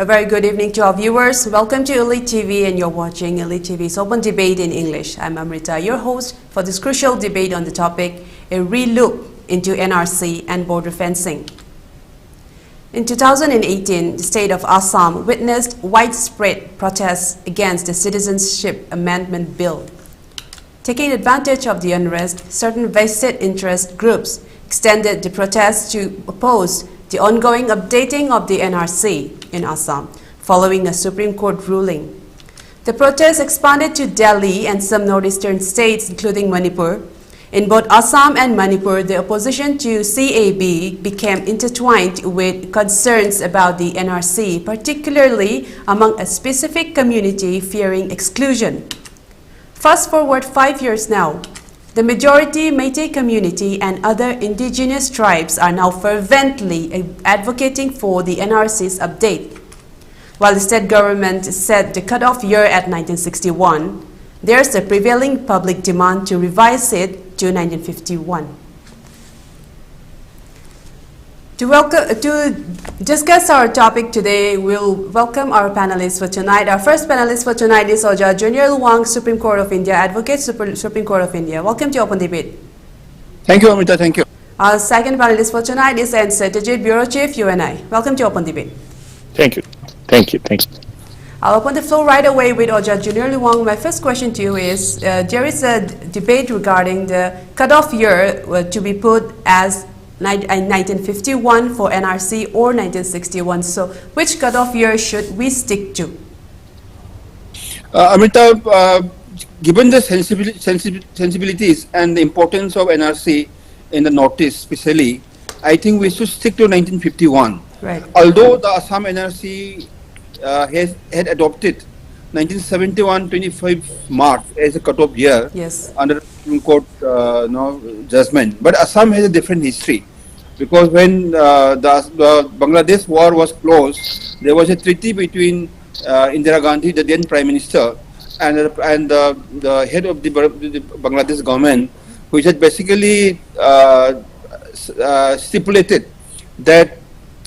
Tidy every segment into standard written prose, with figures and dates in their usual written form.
A very good evening to our viewers. Welcome to Elite TV and you're watching Elite TV's Open Debate in English. I'm Amrita, your host for this crucial debate on the topic, a re-look into NRC and border fencing. In 2018, the state of Assam witnessed widespread protests against the Citizenship Amendment Bill. Taking advantage of the unrest, certain vested interest groups extended the protests to oppose the ongoing updating of the NRC in Assam, following a Supreme Court ruling. The protests expanded to Delhi and some northeastern states, including Manipur. In both Assam and Manipur, the opposition to CAB became intertwined with concerns about the NRC, particularly among a specific community fearing exclusion. Fast forward 5 years now. The majority Métis community and other indigenous tribes are now fervently advocating for the NRC's update. While the state government set the cutoff year at 1961, there's a prevailing public demand to revise it to 1951. To discuss our topic today, we'll welcome our panelists for tonight. Our first panelist for tonight is Oja Junior Luwang, Supreme Court of India Advocate, Supreme Court of India. Welcome to Open Debate. Thank you, Amrita. Thank you. Our second panelist for tonight is Satyajeet, Bureau Chief, UNI. Welcome to Open Debate. Thank you. Thank you. Thank you. I'll open the floor right away with Oja Junior Luwang. My first question to you is, there is a debate regarding the cutoff year to be put as 1951 for NRC or 1961. So which cutoff year should we stick to? Amrita, given the sensibilities and the importance of NRC in the Northeast especially, I think we should stick to 1951. Right. Although the Assam NRC had adopted 1971 25 March as a cutoff year, yes, under the Supreme Court judgment. But Assam has a different history, because when the Bangladesh war was closed, there was a treaty between Indira Gandhi, the then Prime Minister, and the head of the Bangladesh government, which had basically stipulated that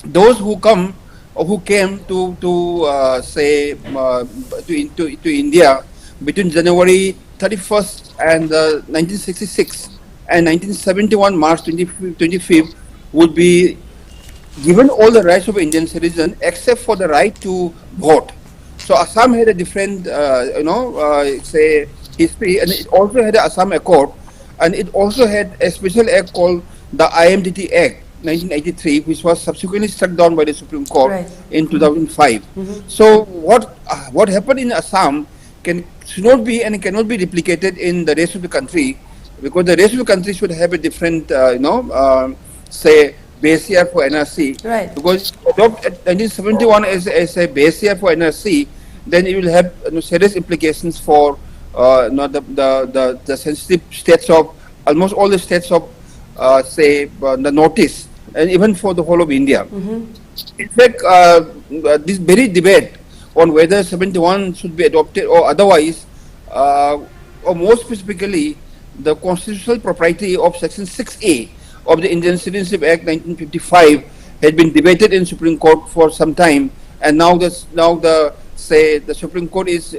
those who came to India between January 31st and 1966 and 1971 March 25th would be given all the rights of Indian citizen except for the right to vote. So Assam had a different, history, and it also had the Assam Accord, and it also had a special act called the IMDT Act 1983, which was subsequently struck down by the Supreme Court, right, in 2005. Mm-hmm. So what happened in Assam should not be and cannot be replicated in the rest of the country, because the rest of the country should have a different, base year for NRC. Right. Because adopt 1971 as a base year for NRC, then it will have serious implications for the sensitive states of almost all the states of the Northeast, and even for the whole of India. Mm-hmm. In fact, this very debate on whether 71 should be adopted or otherwise, or more specifically, the constitutional propriety of Section 6A of the Indian Citizenship Act 1955 had been debated in Supreme Court for some time, and now the Supreme Court is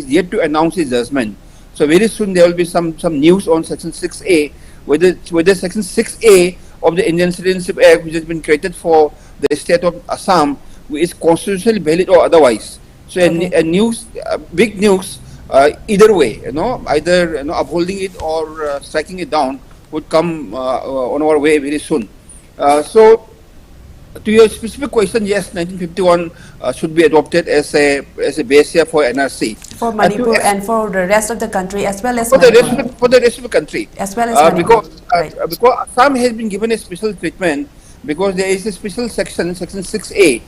yet to announce its judgment. So very soon there will be some news on Section 6A, whether Section 6A of the Indian Citizenship Act, which has been created for the state of Assam, is constitutionally valid or otherwise. So big news, either way, either upholding it or striking it down would come on our way very soon. So to your specific question, yes, 1951 should be adopted as a base year for NRC. For Manipur and for the rest of the country, as well as for the rest of the country. As well as because Assam has been given a special treatment, because there is a special section 6A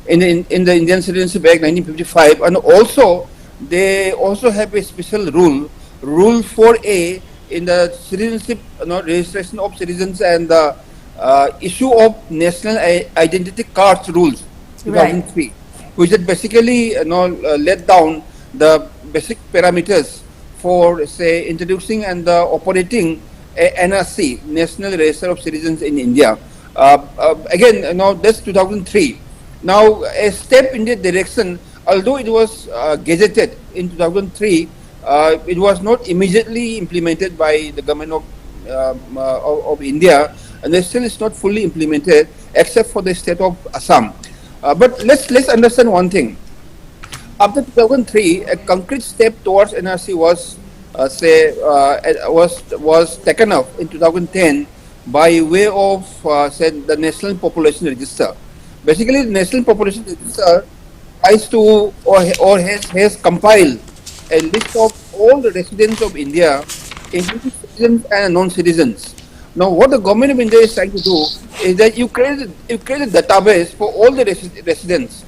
in the Indian Citizenship Act 1955, and also they also have a special rule 4A in the citizenship registration of citizens and the issue of national identity cards rules 2003, right, which had basically let down the basic parameters for, say, introducing and operating a NRC, National Register of Citizens in India. Again, that's 2003. Now, a step in that direction, although it was gazetted in 2003, it was not immediately implemented by the government of India, and it still is not fully implemented, except for the state of Assam. But let's understand one thing. After 2003, a concrete step towards NRC was was taken up in 2010 by way of say the National Population Register. Basically, the National Population Register tries to or has compiled a list of all the residents of India, including citizens and non-citizens. Now, what the government of India is trying to do is that you create a database for all the residents,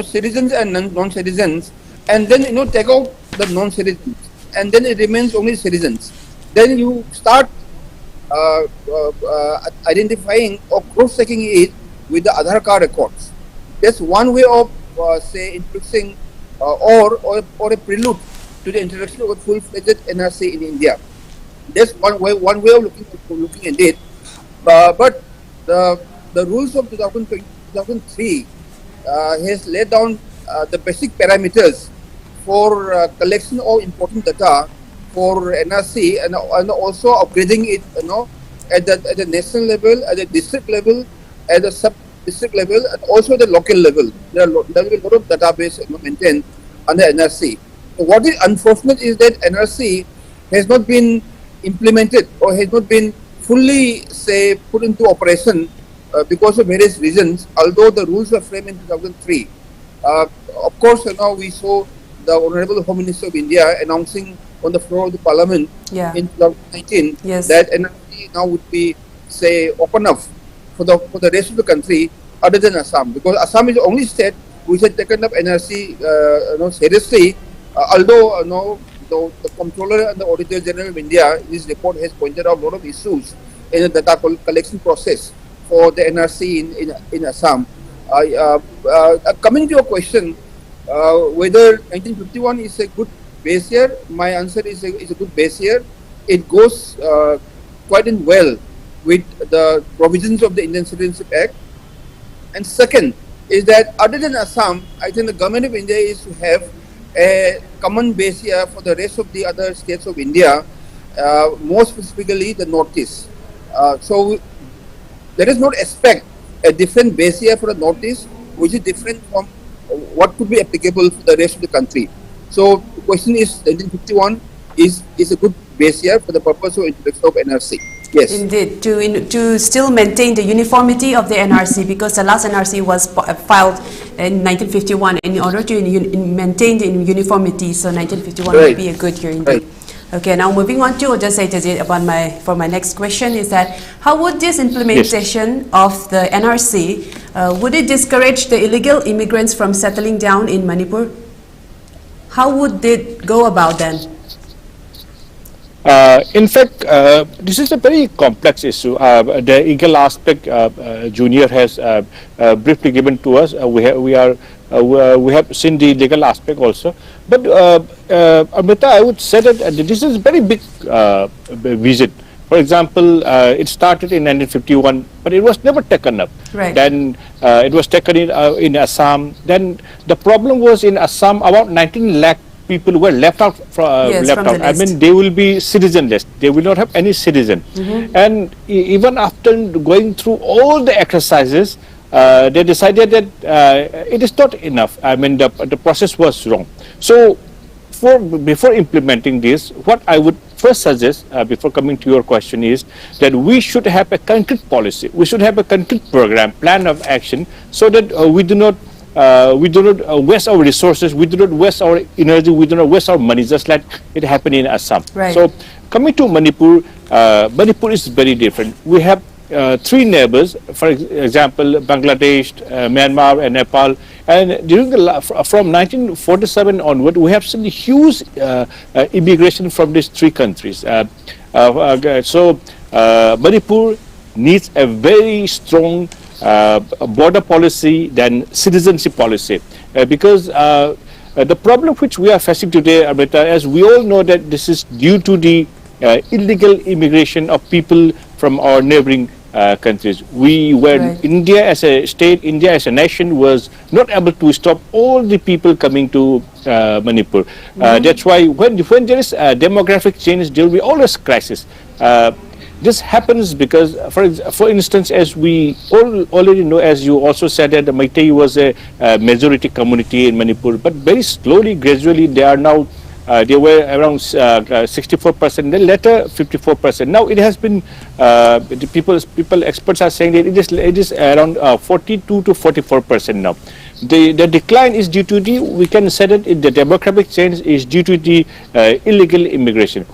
citizens and non-citizens, and then take out the non-citizens, and then it remains only citizens. Then you start identifying or cross-checking it with the Aadhaar card records. That's one way of say introducing or a prelude to the introduction of a full-fledged NRC in India. That's one way of looking at it. But the rules of 2003 has laid down the basic parameters for collection of important data for NRC and also upgrading it, at the national level, at the district level, at the sub-district level, and also at the local level. There will be a lot of database maintained under NRC. So what is unfortunate is that NRC has not been implemented or has not been fully, say, put into operation because of various reasons, although the rules were framed in 2003. Of course, we saw the Honorable Home Minister of India announcing on the floor of the Parliament in 2019 that NRC now would be, say, open up for the rest of the country other than Assam, because Assam is the only state which has taken up NRC seriously, although the Comptroller and the Auditor General of India in his report has pointed out a lot of issues in the data collection process for the NRC in Assam. Coming to your question, whether 1951 is a good base year, my answer is a good base year. It goes quite in well with the provisions of the Indian Citizenship Act. And second is that other than Assam, I think the government of India is to have a common base year for the rest of the other states of India, more specifically the Northeast. So let us not expect a different base year for the Northeast, which is different from what could be applicable for the rest of the country. So the question is, 1951 is a good base year for the purpose of introduction of NRC. Yes. Indeed, to still maintain the uniformity of the NRC, because the last NRC was filed in 1951 in order to maintain the uniformity. So 1951 would be a good year indeed. Right. Okay, now moving on to Satyajeet for my next question is that how would this implementation of the NRC, would it discourage the illegal immigrants from settling down in Manipur? How would it go about then? In fact, this is a very complex issue. The legal aspect, Junior has briefly given to us. We have seen the legal aspect also. But Amrita, I would say that this is a very big visit. For example, it started in 1951, but it was never taken up. Right. Then it was taken in Assam. Then the problem was in Assam, about 19 lakh people were left out. I mean, they will be citizenless. They will not have any citizen. And even after going through all the exercises, they decided that it is not enough. I mean, the process was wrong. So, before implementing this, what I would first suggest, before coming to your question, is that we should have a concrete policy. We should have a concrete program, plan of action, so that we do not waste our resources, we do not waste our energy, we do not waste our money, just like it happened in Assam. Right. So, coming to Manipur, Manipur is very different. We have three neighbors, for example, Bangladesh, Myanmar, and Nepal. And during from 1947 onward, we have seen huge immigration from these three countries. So, Manipur needs a very strong border policy than citizenship policy, because the problem which we are facing today, Amrita, as we all know, that this is due to the illegal immigration of people from our neighboring countries. We were, India as a state, India as a nation was not able to stop all the people coming to Manipur. That's why when there is a demographic change, there will be always crisis. This happens because, for instance, as we already know, as you also said, that the Meitei was a majority community in Manipur, but very slowly, gradually, they are now, they were around 64%, then later 54%. Now it has been, the people, experts are saying that it is around 42 to 44% now. The decline is due to we can say that the demographic change is due to the illegal immigration.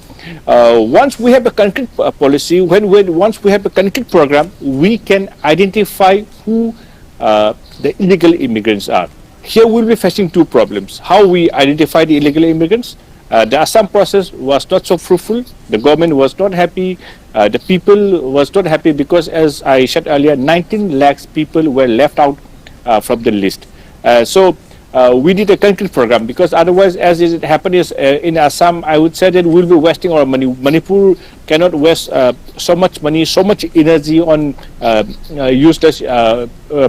Once we have a concrete policy, once we have a concrete program, we can identify who the illegal immigrants are. Here we'll be facing two problems. How we identify the illegal immigrants. The Assam process was not so fruitful. The government was not happy. The people was not happy because, as I said earlier, 19 lakhs people were left out from the list. So we did a concrete program, because otherwise, as it happened is in Assam, I would say that we'll be wasting our money. Manipur cannot waste so much money, so much energy on useless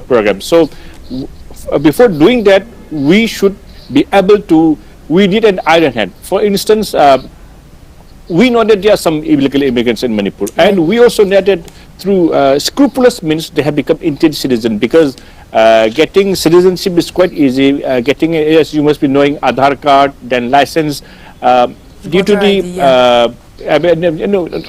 programs. So before doing that, we should be able to, we need an iron hand. For instance, we know that there are some illegal immigrants in Manipur, and we also know that through scrupulous means they have become Indian citizens, because getting citizenship is quite easy. Getting, as you must be knowing, Aadhaar card, then license, due to the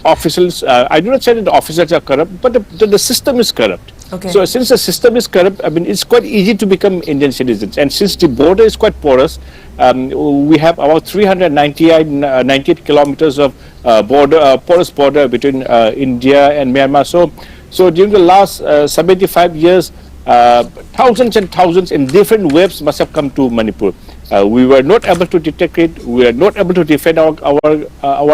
officials. I do not say that the officers are corrupt, but the system is corrupt. So since the system is corrupt, I mean, it's quite easy to become Indian citizens. And since the border is quite porous, we have about 398 kilometers of porous border between India and Myanmar. So during the last 75 years, thousands and thousands in different waves must have come to Manipur. We were not able to detect it. We are not able to defend our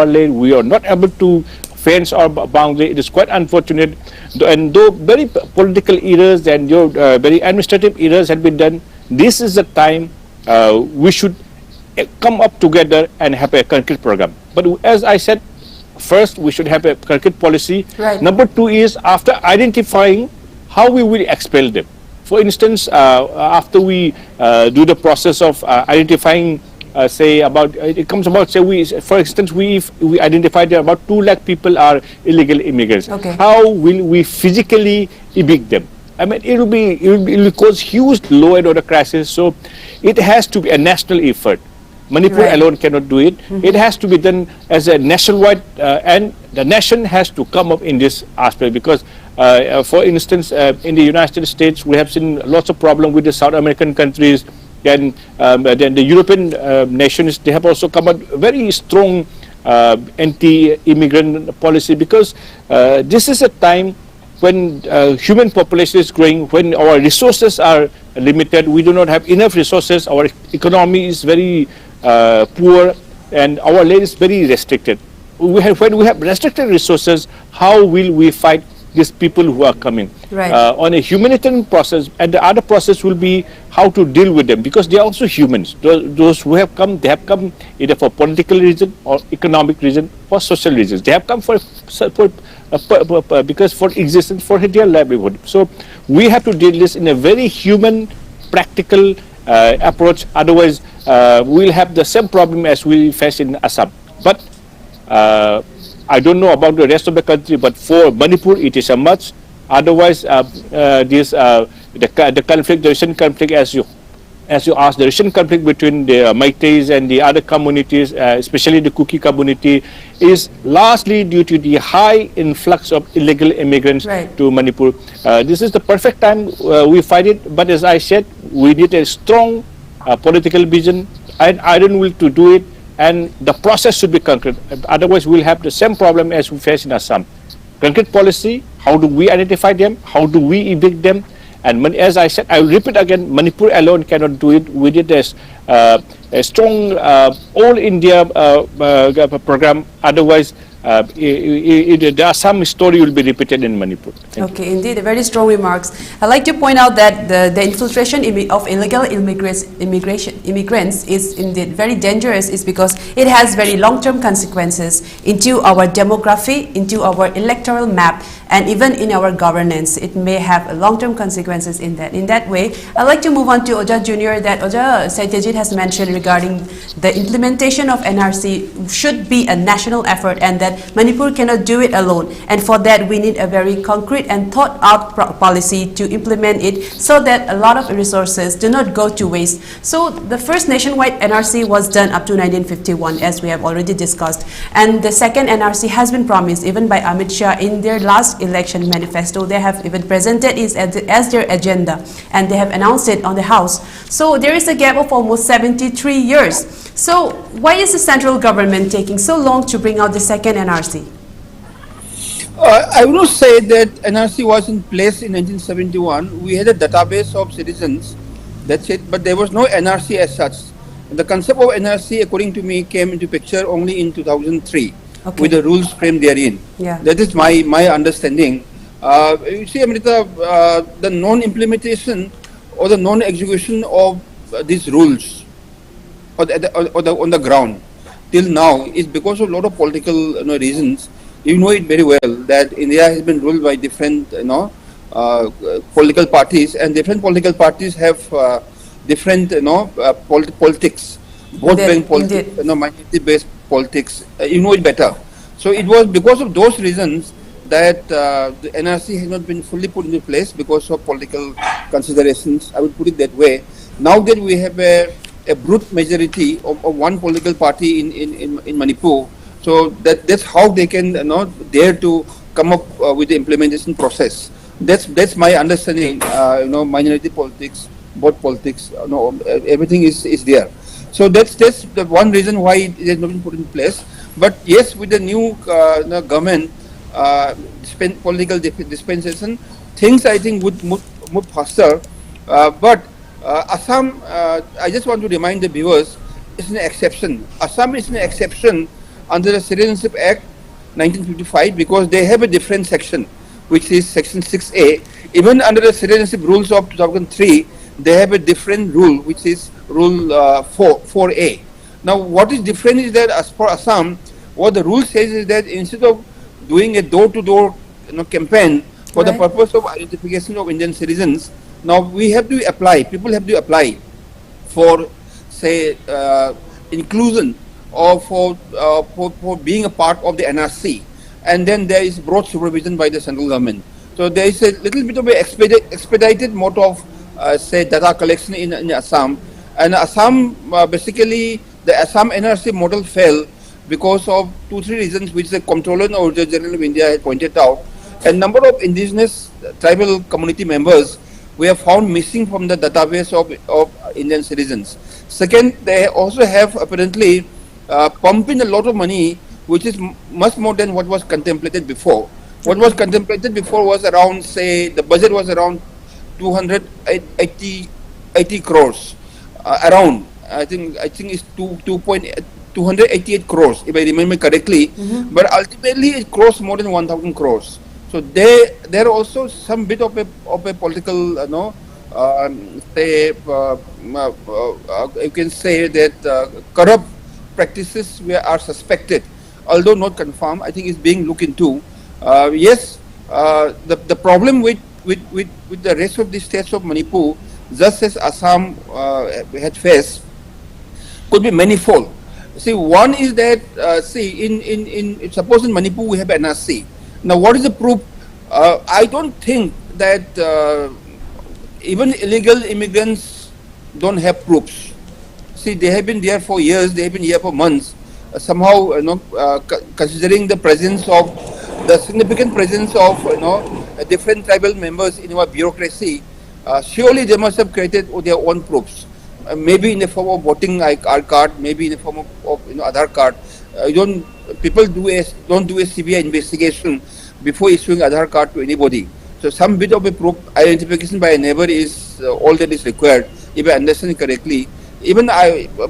land. We are not able to fence our boundary. It is quite unfortunate. And though very political errors and very administrative errors had been done, this is the time we should come up together and have a concrete program. But as I said, first we should have a concrete policy. Number two is, after identifying, how we will expel them. For instance, after we do the process of identifying, say about, it comes about, say for instance, if we identify that about 2 lakh people are illegal immigrants. How will we physically evict them? I mean, it will cause huge law and order crisis. So it has to be a national effort. Manipur alone cannot do it. It has to be done as a nationwide, and the nation has to come up in this aspect, because for instance, in the United States, we have seen lots of problems with the South American countries. Then the European nations, they have also come out very strong anti-immigrant policy, because this is a time when human population is growing, when our resources are limited, we do not have enough resources, our economy is very poor, and our land is very restricted. When we have restricted resources, how will we fight these people who are coming? On a humanitarian process, and the other process will be how to deal with them, because they are also humans. Those who have come, they have come either for political reason or economic reason or social reasons. They have come because for existence, for their livelihood. So we have to deal this in a very human, practical approach. Otherwise, we'll have the same problem as we face in Assam. But I don't know about the rest of the country, but for Manipur, it is a must. Otherwise, the conflict, the recent conflict, as you asked, the recent conflict between the Meiteis and the other communities, especially the Kuki community, is largely due to the high influx of illegal immigrants to Manipur. This is the perfect time we fight it. But as I said, we need a strong political vision and iron will to do it. And the process should be concrete. Otherwise, we'll have the same problem as we face in Assam. Concrete policy, how do we identify them? How do we evict them? And as I said, I will repeat again, Manipur alone cannot do it. We need a strong all India program. Otherwise, the Assam story will be repeated in Manipur. Okay, indeed, very strong remarks. I'd like to point out that the infiltration of illegal immigrants is indeed very dangerous, is because it has very long-term consequences into our demography, into our electoral map, and even in our governance. It may have long-term consequences in that. In that way, I'd like to move on to Oja Junior, that Oja Satyajeet has mentioned regarding the implementation of NRC should be a national effort, and that Manipur cannot do it alone. And for that, we need a very concrete and thought-out policy to implement it, so that a lot of resources do not go to waste. So the first nationwide NRC was done up to 1951, as we have already discussed. And the second NRC has been promised even by Amit Shah in their last election manifesto. They have even presented it as their agenda, and they have announced it on the House. So there is a gap of almost 73 years. So why is the central government taking so long to bring out the second NRC? I will say that NRC was in place in 1971. We had a database of citizens, that's it, but there was no NRC as such. The concept of NRC, according to me, came into picture only in 2003, okay, with the rules framed therein. Yeah. That is my understanding. You see, Amrita, the non-implementation or the non-execution of these rules on the ground till now is because of a lot of political reasons. You know it very well that India has been ruled by different political parties, and different political parties have different politics, both being politics, minority-based politics. You know it better. So it was because of those reasons that the NRC has not been fully put into place because of political considerations. I would put it that way. Now that we have a brute majority of one political party in Manipur, so that's how they can dare to come up with the implementation process. That's my understanding. Minority politics, both politics, everything is there. So that's the one reason why it has not been put in place. But yes, with the new government political dispensation, things I think would move faster. But Assam, I just want to remind the viewers, is an exception. Assam is an exception under the Citizenship Act 1955 because they have a different section, which is section 6A. Even under the citizenship rules of 2003, they have a different rule, which is rule 4A. Now, what is different is that as for Assam, what the rule says is that instead of doing a door-to-door campaign for the purpose of identification of Indian citizens, now we have to apply, people have to apply for, say, inclusion or for being a part of the NRC, and then there is broad supervision by the central government. So there is a little bit of an expedited mode of say data collection in Assam, and Assam basically the Assam NRC model fell because of 2-3 reasons which the Comptroller and Auditor General of India had pointed out. A number of indigenous tribal community members we have found missing from the database of Indian citizens. Second, they also have apparently pumped in a lot of money, which is much more than what was contemplated before. What was contemplated before was around, say, the budget was around 280 crores. Around, I think it's 288 crores, if I remember correctly. Mm-hmm. But ultimately, it crossed more than 1,000 crores. So there are also some bit of a political, you can say that corrupt practices are suspected, although not confirmed. I think it's being looked into. Yes, the problem with the rest of the states of Manipur, just as Assam had faced, could be manifold. See, one is that suppose in Manipur we have NRC. Now, what is the proof? I don't think that even illegal immigrants don't have proofs. See, they have been there for years. They have been here for months. Somehow, considering the presence of the significant presence of different tribal members in our bureaucracy, surely they must have created their own proofs. Maybe in the form of voting card, maybe in the form of Aadhaar card. People don't do a CBI investigation before issuing Aadhaar card to anybody. So some bit of a proof identification by a neighbor is all that is required, if I understand correctly. Even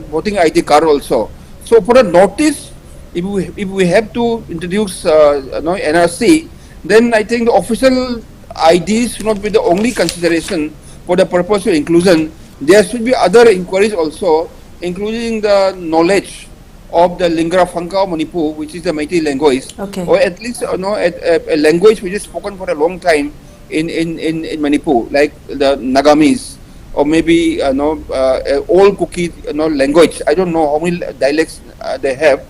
voting ID card also. So for a notice if we have to introduce NRC, then I think the official IDs should not be the only consideration for the purpose of inclusion. There should be other inquiries also, including the knowledge of the Lingara Phangka of Manipur, which is the Meitei language, or at least a language which is spoken for a long time in Manipur, like the Nagamis, or maybe old Kuki language. I don't know how many dialects they have.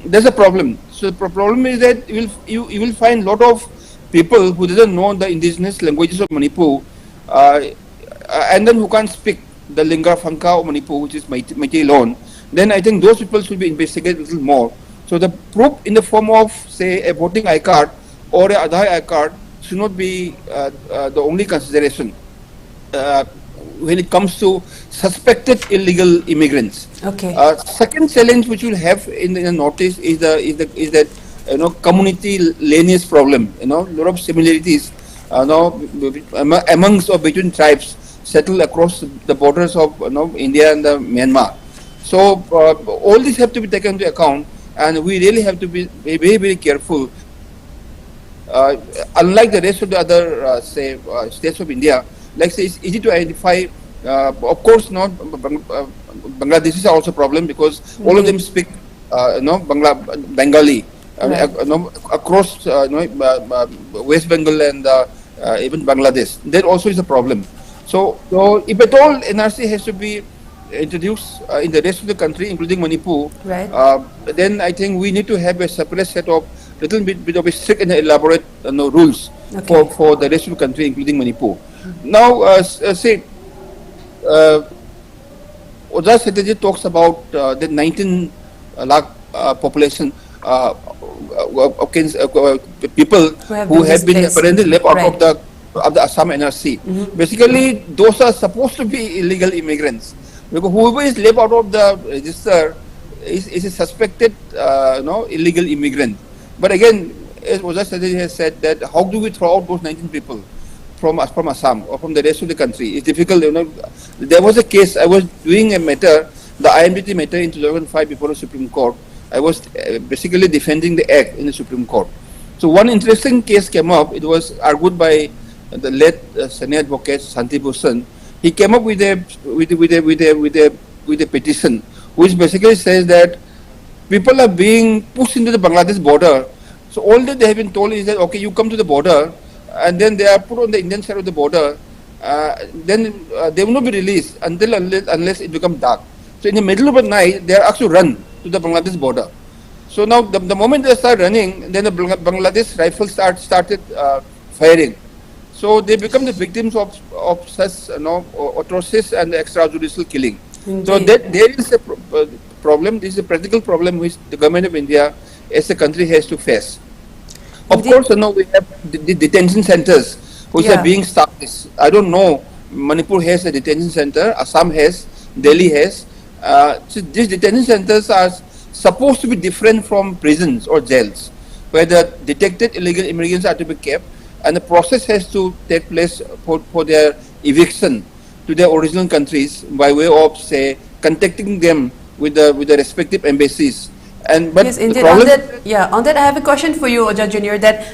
There's a problem. So the problem is that you will find a lot of people who doesn't know the indigenous languages of Manipur, and then who can't speak the Lingara Phangka of Manipur, which is Meitei alone. Then I think those people should be investigated a little more. So the proof in the form of, say, a voting I card or a Aadhaar I card should not be the only consideration when it comes to suspected illegal immigrants. Second challenge which we'll have in the Northeast is that community lineage problem. A lot of similarities amongst or between tribes settled across the borders of India and Myanmar. So all these have to be taken into account, and we really have to be very, very careful. Unlike the rest of the other states of India, like say, it's easy to identify. Of course, not Bangladeshis are also a problem because all of them speak Bengali across West Bengal and even Bangladesh. That also is a problem. So if at all NRC has to be introduced in the rest of the country, including Manipur, then I think we need to have a separate set of little bit of a strict and elaborate rules for the rest of the country, including Manipur. Now, say, Satyajeet talks about the 19 lakh population people who have been apparently left out of the Assam NRC. Basically, those are supposed to be illegal immigrants. Because whoever is left out of the register is a suspected illegal immigrant. But again, as Satyajeet has said, that how do we throw out those 19 people from Assam or from the rest of the country? It's difficult. There was a case, I was doing a matter, the IMDT matter in 2005 before the Supreme Court. I was basically defending the act in the Supreme Court. So one interesting case came up. It was argued by the late senior advocate Santi Bhushan. He came up with a petition, which basically says that people are being pushed into the Bangladesh border. So all that they have been told is that, okay, you come to the border, and then they are put on the Indian side of the border. Then they will not be released unless it becomes dark. So in the middle of the night, they are actually run to the Bangladesh border. So now the moment they start running, then the Bangladesh rifles started firing. So they become the victims of such atrocities and extrajudicial killing. Indeed. So there is a problem. This is a practical problem which the government of India as a country has to face. Of course, we have the detention centers which are being established. I don't know, Manipur has a detention center, Assam has, Delhi has. So these detention centers are supposed to be different from prisons or jails, where the detected illegal immigrants are to be kept, and the process has to take place for their eviction to their original countries by way of, say, contacting them with the respective embassies. But yes, indeed. On that, I have a question for you, Oja Junior. That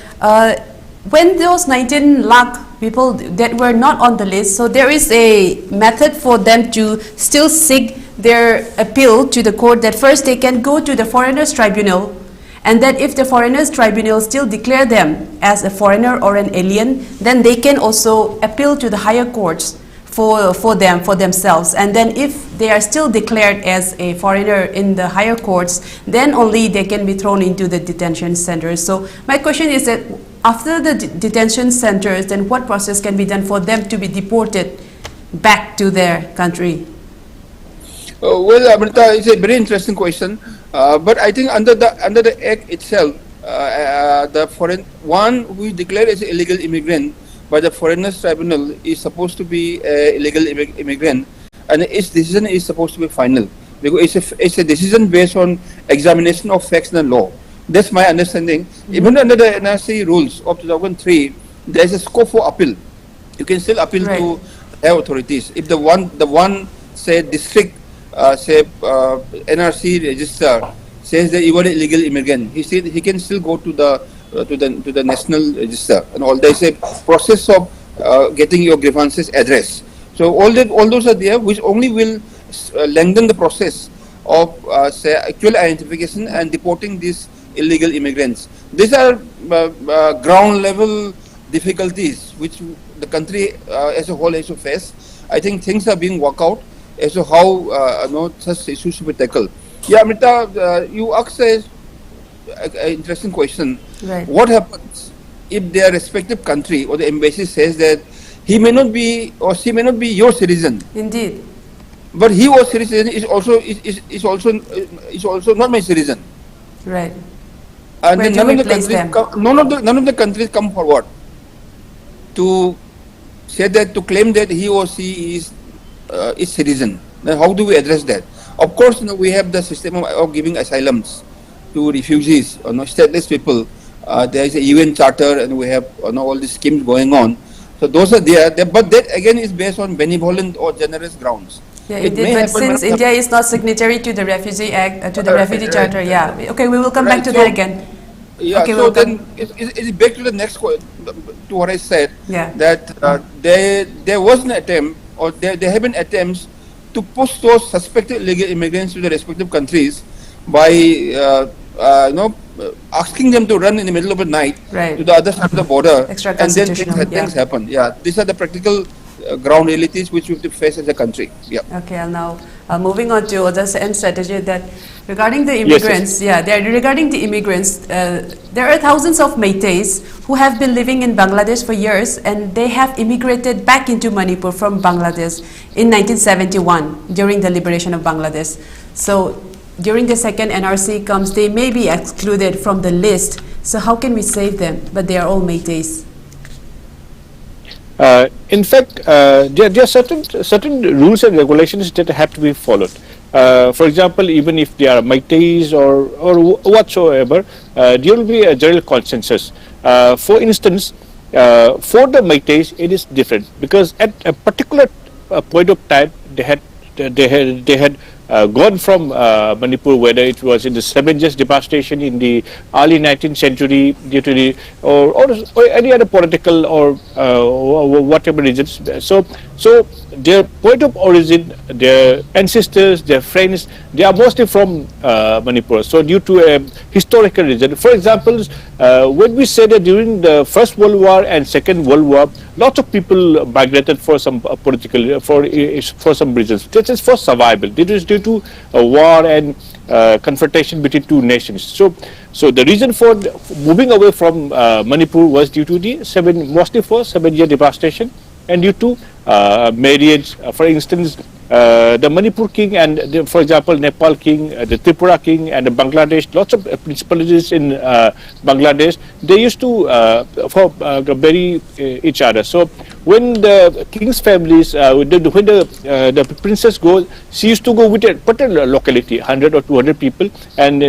when those 19 lakh people that were not on the list, so there is a method for them to still seek their appeal to the court. That first they can go to the Foreigners Tribunal, and that if the Foreigners Tribunal still declare them as a foreigner or an alien, then they can also appeal to the higher courts for themselves. And then if they are still declared as a foreigner in the higher courts, then only they can be thrown into the detention centers. So my question is that after the detention centers, then what process can be done for them to be deported back to their country? Well, Amrita, it's a very interesting question. But I think under the Act itself, the foreign one who is declared as an illegal immigrant by the Foreigners Tribunal is supposed to be an illegal immigrant, and its decision is supposed to be final, because it's a decision based on examination of facts and law. That's my understanding. Even under the NRC rules of 2003, there is a scope for appeal. You can still appeal to their authorities. If the one say district NRC register says that you are an illegal immigrant, he can still go to the national register, and all there is a process of getting your grievances addressed. So all those are there, which only will lengthen the process of say actual identification and deporting these illegal immigrants. These are ground level difficulties which the country as a whole has to face. I think things are being worked out as to how such issues should be tackled. Yeah, Amrita, you asked an interesting question. Right. What happens if their respective country or the embassy says that he may not be or she may not be your citizen? Indeed. But he was citizen is also not my citizen. Right. And then none of the countries come forward to say that, to claim that he or she is citizen. Then how do we address that? Of course, we have the system of giving asylums to refugees, stateless people. There is a UN charter, and we have all these schemes going on. So those are there, but that again is based on benevolent or generous grounds. Yeah, indeed, but since India is not signatory to the Refugee Act, to the Refugee Charter, yeah. Okay, we will come back to that again. Yeah, okay, so then it's back to the next question, to what I said, that there was an attempt, or there have been attempts to push those suspected illegal immigrants to the respective countries by asking them to run in the middle of the night to the other side of the border, and then things happen. Yeah, these are the practical ground realities which we have to face as a country. Yeah. Okay, now moving on to the same strategy that regarding the immigrants. Yes. Yeah, regarding the immigrants, there are thousands of Meiteis who have been living in Bangladesh for years, and they have immigrated back into Manipur from Bangladesh in 1971 during the liberation of Bangladesh. So during the second NRC comes, they may be excluded from the list. So how can we save them? But they are all Meiteis. In fact, there are certain rules and regulations that have to be followed. For example, even if they are Meiteis or whatsoever, there will be a general consensus. For instance, for the Meiteis, it is different, because at a particular point of time, they had gone from Manipur, whether it was in the 7 years devastation in the early 19th century due to the or any other political or whatever reasons. So their point of origin, their ancestors, their friends, they are mostly from Manipur. So due to a historical reason, for example, when we say that during the First World War and Second World War, lots of people migrated for some political, for some reasons. This is for survival. This is due to a war and confrontation between two nations. So the reason for moving away from Manipur was due to the mostly for 7-year devastation, and due to marriage. For instance, the Manipur king and for example Nepal king, the Tripura king, and the Bangladesh, lots of principalities in Bangladesh, they used to bury each other. So when the king's families, when the princess goes, she used to go with a particular locality, 100 or 200 people, and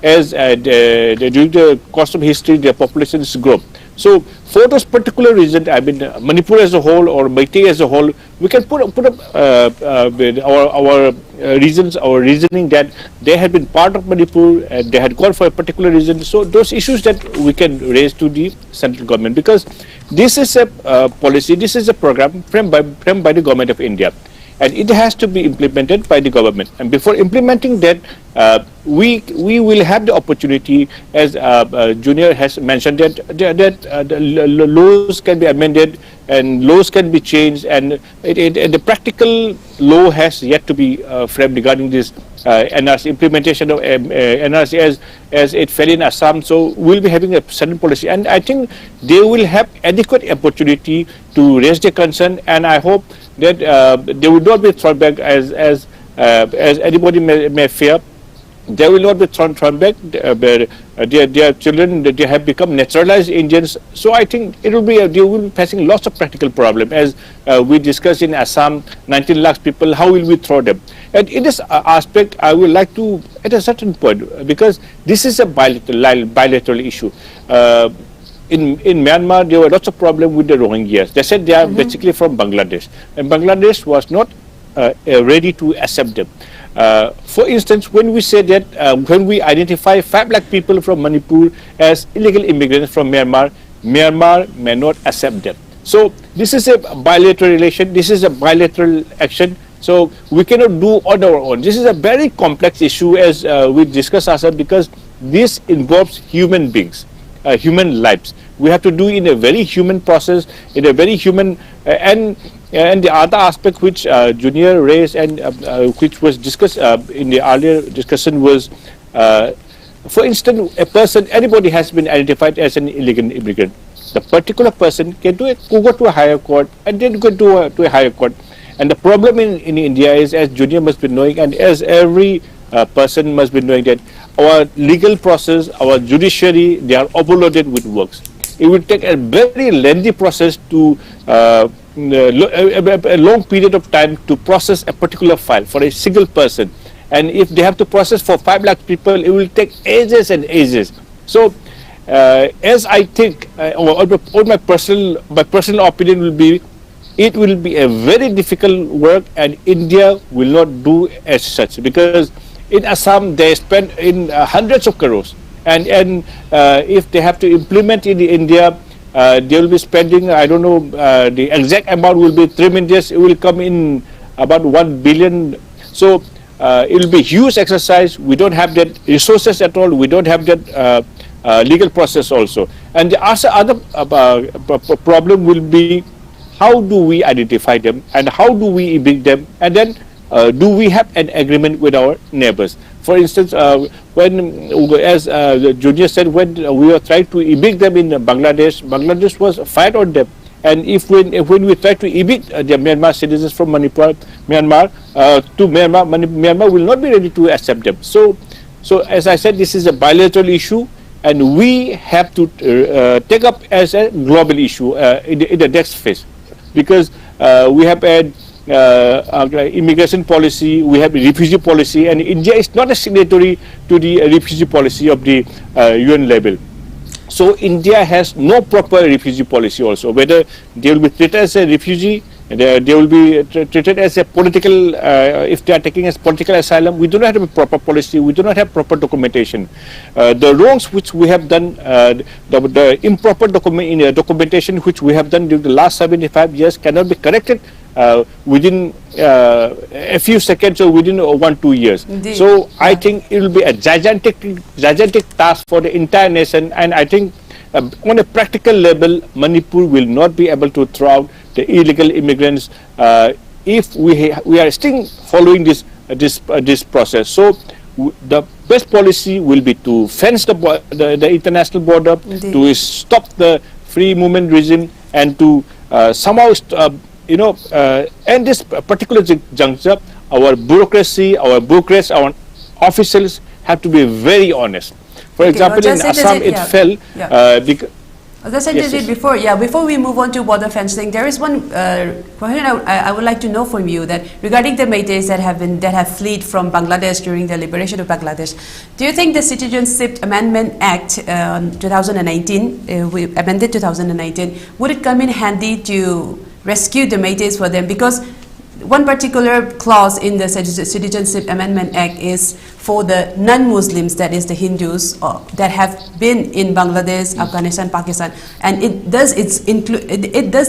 as during the course of history, their populations grow. So for those particular reasons, I mean Manipur as a whole or Meitei as a whole, we can put up our reasons, our reasoning that they had been part of Manipur and they had gone for a particular reason. So those issues that we can raise to the central government, because this is a policy, this is a program framed by the government of India, and it has to be implemented by the government. And before implementing that, we will have the opportunity, as Junior has mentioned, that the laws can be amended and laws can be changed, and the practical law has yet to be framed regarding this NRC implementation of NRC as it fell in Assam. So we'll be having a certain policy, and I think they will have adequate opportunity to raise their concern, and I hope that they will not be thrown back as anybody may fear. They will not be thrown back. Their children, they have become naturalized Indians. So I think they will be facing lots of practical problems. As we discussed in Assam, 19 lakhs people, how will we throw them? And in this aspect, I would like to, at a certain point, because this is a bilateral issue. In Myanmar, there were lots of problems with the Rohingyas. They said they are basically from Bangladesh, and Bangladesh was not ready to accept them. For instance, when we say that when we identify 5 lakh people from Manipur as illegal immigrants from Myanmar, Myanmar may not accept them. So this is a bilateral relation, this is a bilateral action, so we cannot do on our own. This is a very complex issue as we discuss ourselves, because this involves human beings, human lives. We have to do in a very human process, in a very human, and the other aspect which Junior raised and which was discussed in the earlier discussion was, for instance, a person, anybody has been identified as an illegal immigrant. The particular person can go to a higher court and then go to a higher court. And the problem in India is, as Junior must be knowing, and as every person must be knowing, that our legal process, our judiciary, they are overloaded with works. It will take a very lengthy process to a long period of time to process a particular file for a single person. And if they have to process for 5 lakh people, it will take ages and ages. So, as I think, my personal opinion will be, it will be a very difficult work, and India will not do as such, because in Assam they spend in hundreds of crores, and if they have to implement in India, they will be spending, I don't know, the exact amount will be tremendous. It will come in about 1 billion. So it will be huge exercise. We don't have that resources at all. We don't have that legal process also. And the other problem will be, how do we identify them and how do we evict them, and then do we have an agreement with our neighbors? For instance, when, as Junior said, when we were trying to evict them in Bangladesh, Bangladesh was fired on them. And when we try to evict the Myanmar citizens from Myanmar to Myanmar will not be ready to accept them. So as I said, this is a bilateral issue, and we have to take up as a global issue in the next phase, because we have had immigration policy, we have a refugee policy, and India is not a signatory to the refugee policy of the UN level. So India has no proper refugee policy also, whether they will be treated as a refugee, they will be treated as a political, if they are taking as political asylum. We do not have a proper policy, we do not have proper documentation. The wrongs which we have done, the improper documentation which we have done during the last 75 years cannot be corrected within a few seconds or within 1-2 years. Indeed. So I think it will be a gigantic task for the entire nation, and I think on a practical level, Manipur will not be able to throw out the illegal immigrants if we are still following this process. So the best policy will be to fence the international border, Indeed. To stop the free movement regime, and to somehow end this particular juncture. Our bureaucracy, our bureaucrats, our officials have to be very honest. For example, in Assam, it fell because. As I said before we move on to border fencing, there is one question I would like to know from you, that regarding the Meiteis that have fled from Bangladesh during the liberation of Bangladesh. Do you think the Citizenship Amendment Act 2019, we amended 2019, would it come in handy to rescue the Meiteis for them? Because one particular clause in the Citizenship Amendment Act is for the non-Muslims, that is the Hindus that have been in Bangladesh, Afghanistan, Pakistan, and it does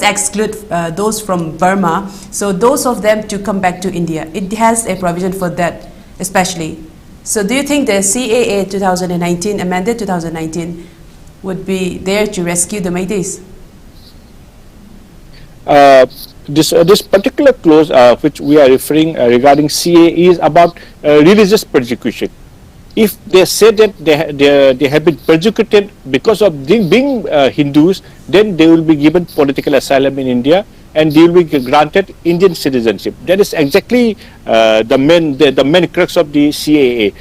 exclude those from Burma. So those of them to come back to India, it has a provision for that especially. So do you think the CAA 2019, amended 2019, would be there to rescue the Meiteis? This particular clause which we are referring regarding CA is about religious persecution. If they say that they have been persecuted because of being Hindus, then they will be given political asylum in India and they will be granted Indian citizenship. That is exactly the main crux of the CAA.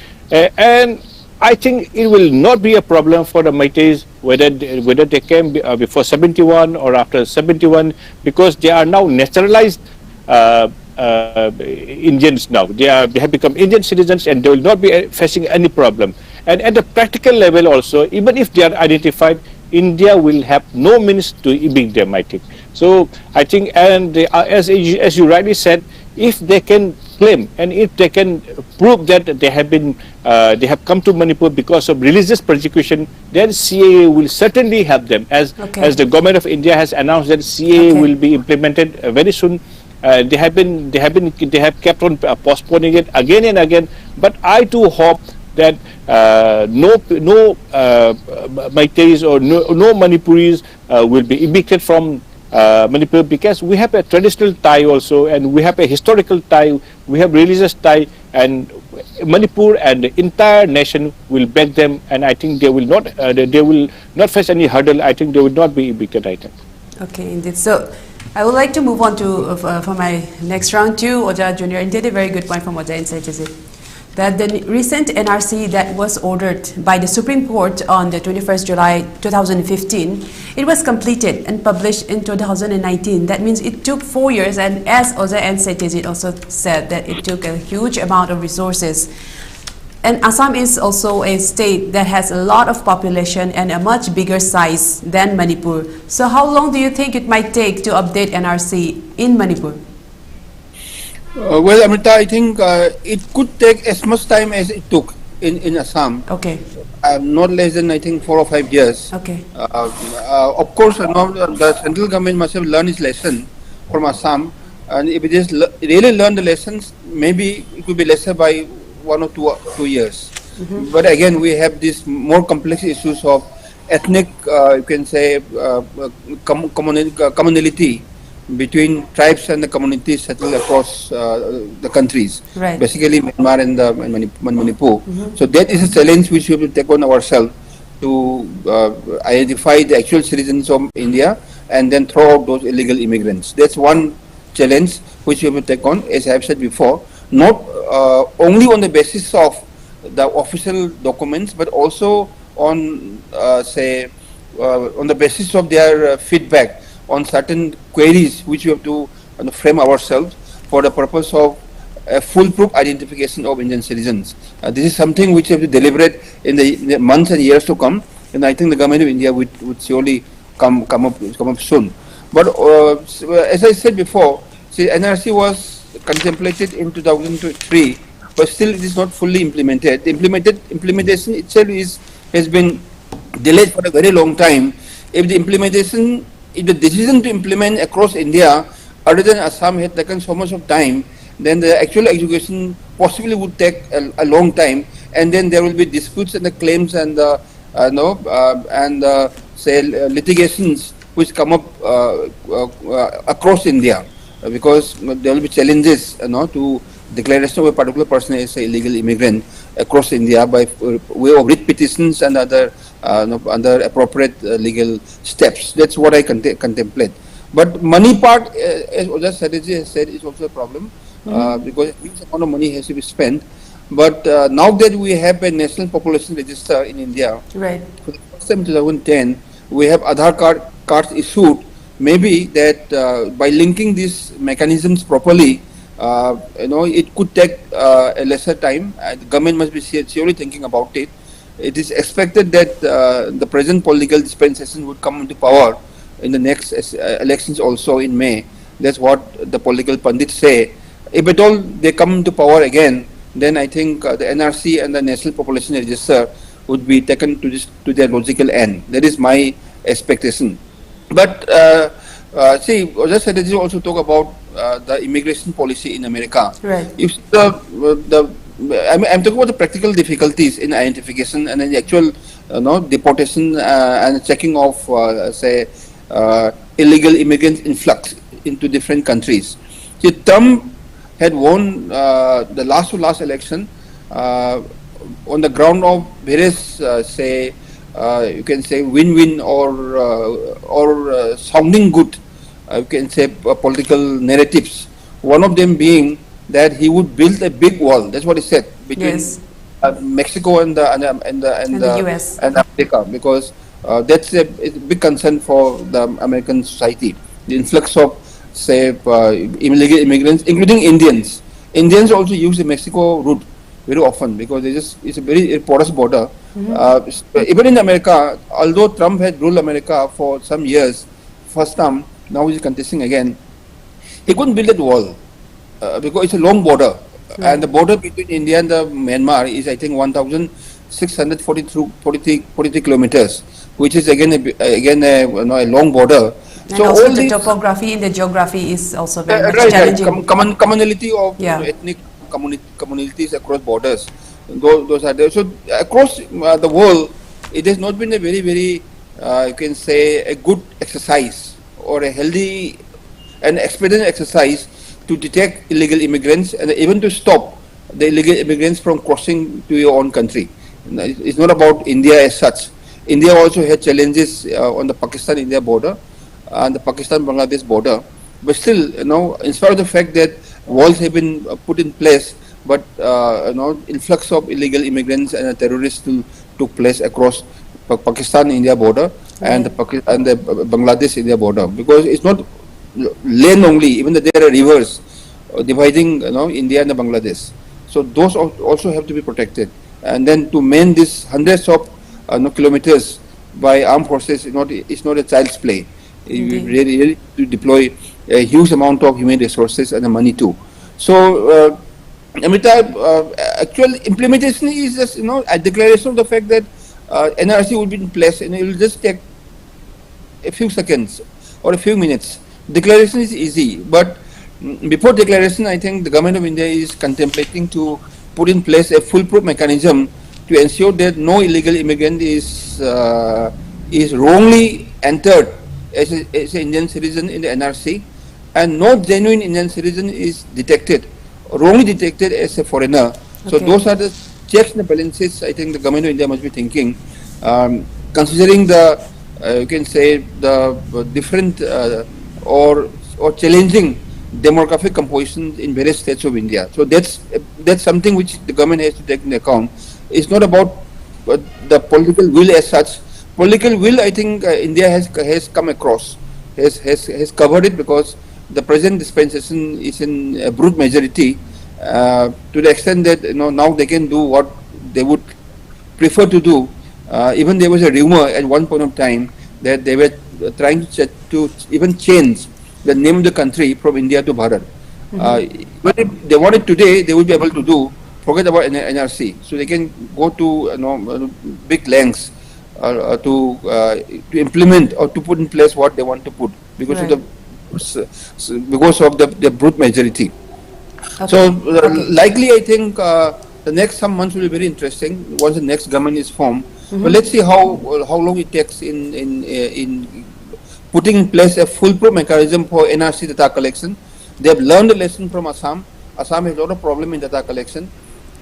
And I think it will not be a problem for the Meiteis whether they came before 71 or after 71, because they are now naturalized Indians now. They have become Indian citizens and they will not be facing any problem. And at the practical level also, even if they are identified, India will have no means to evict them, I think. So I think, and as you rightly said, if they can claim and if they can prove that they have come to Manipur because of religious persecution, then CAA will certainly help them. As the government of India has announced that CAA will be implemented very soon. They have kept on postponing it again and again. But I too hope that no Maiteis or no Manipuris will be evicted from Manipur, because we have a traditional tie also, and we have a historical tie, we have religious tie, and Manipur and the entire nation will back them, and I think they will not face any hurdle. I think they will not be evicted, I think. Okay, indeed. So I would like to move on to for my next round to Oja Junior. Indeed, a very good point from Oja in Satyajeet, that the recent NRC that was ordered by the Supreme Court on the 21st July 2015, it was completed and published in 2019. That means it took 4 years, and as Oja and Satyajeet also said, that it took a huge amount of resources. And Assam is also a state that has a lot of population and a much bigger size than Manipur. So how long do you think it might take to update NRC in Manipur? Well, Amrita, I think it could take as much time as it took in Assam. Okay. Not less than, I think, 4 or 5 years. Okay. Of course, the central government must have learned its lesson from Assam, and if it just really learned the lessons, maybe it could be lesser by 1 or 2 years. But again, we have these more complex issues of ethnic, you can say, commonality between tribes and the communities settled across the countries, basically Myanmar and Manipur. So that is a challenge which we will take on ourselves to identify the actual citizens of India and then throw out those illegal immigrants. That's one challenge which we will take on, as I have said before, not only on the basis of the official documents, but also on, on the basis of their feedback on certain queries which we have to frame ourselves for the purpose of a foolproof identification of Indian citizens. This is something which we have to deliberate in the months and years to come, and I think the government of India would surely come up soon. But as I said before, see, NRC was contemplated in 2003, but still it is not fully implemented. The implementation itself has been delayed for a very long time. If the decision to implement across India, other than Assam, had taken so much of time, then the actual execution possibly would take a long time, and then there will be disputes and the claims and the litigations which come up across India, because there will be challenges to declaration of a particular person as an illegal immigrant across India by way of writ petitions and other appropriate legal steps. That's what I contemplate. But money part, as Oja Satyajeet has said, is also a problem, because a huge amount of money has to be spent. But now that we have a national population register in India, for the first time in 2010, we have Aadhaar cards issued. Maybe that by linking these mechanisms properly, it could take a lesser time. The government must be seriously thinking about it. It is expected that the present political dispensation would come into power in the next elections also in May. That's what the political pundits say. If at all they come into power again, then I think the NRC and the National Population Register would be taken to their logical end. That is my expectation. But see, Oja Satyajeet also talk about the immigration policy in America. If I'm talking about the practical difficulties in identification and in the actual deportation and checking of illegal immigrants influx into different countries. See, Trump had won the last election on the ground of various you can say win-win or sounding good, you can say political narratives. One of them being that he would build a big wall. That's what he said, between Mexico and the US and Africa, because that's a big concern for the American society. The influx of illegal immigrants, including Indians. Indians also use the Mexico route very often because it's a very porous border. Even in America, although Trump had ruled America for some years, first term, now he's contesting again, he couldn't build that wall. because it's a long border, and the border between India and the Myanmar is, I think, 1,643 kilometers, which is again a long border. And so also the topography and the geography is also very much challenging. Commonality of ethnic communities across borders, those are there. So across the world, it has not been a very you can say a good exercise or a healthy and expedient exercise to detect illegal immigrants and even to stop the illegal immigrants from crossing to your own country. It's not about India as such. India also had challenges on the Pakistan-India border and the Pakistan-Bangladesh border. But still, in spite of the fact that walls have been put in place, but influx of illegal immigrants and terrorists took place across Pakistan-India border and the Bangladesh-India border, because it's not land only, even there are rivers dividing India and Bangladesh. So those also have to be protected. And then to man these hundreds of kilometers by armed forces, it's not a child's play. You really to deploy a huge amount of human resources and the money too. So Amrita, actual implementation is just a declaration of the fact that NRC will be in place, and it will just take a few seconds or a few minutes. Declaration is easy, but before declaration, I think the government of India is contemplating to put in place a foolproof mechanism to ensure that no illegal immigrant is wrongly entered as an Indian citizen in the NRC, and no genuine Indian citizen is wrongly detected as a foreigner. So those are the checks and the balances I think the government of India must be thinking, considering the you can say the different or challenging demographic composition in various states of India. So that's something which the government has to take into account. It's not about the political will as such. Political will, I think, India has come across, has covered it, because the present dispensation is in a brute majority, to the extent that now they can do what they would prefer to do. Even there was a rumor at one point of time that they were trying to even change the name of the country from India to Bharat. But if they want it today, they will be able to do. Forget about NRC, so they can go to big lengths to implement or to put in place what they want to put, because of the brute majority. So likely, I think the next some months will be very interesting once the next government is formed. But let's see how long it takes in putting in place a foolproof mechanism for NRC data collection. They have learned a lesson from Assam. Assam has a lot of problem in data collection.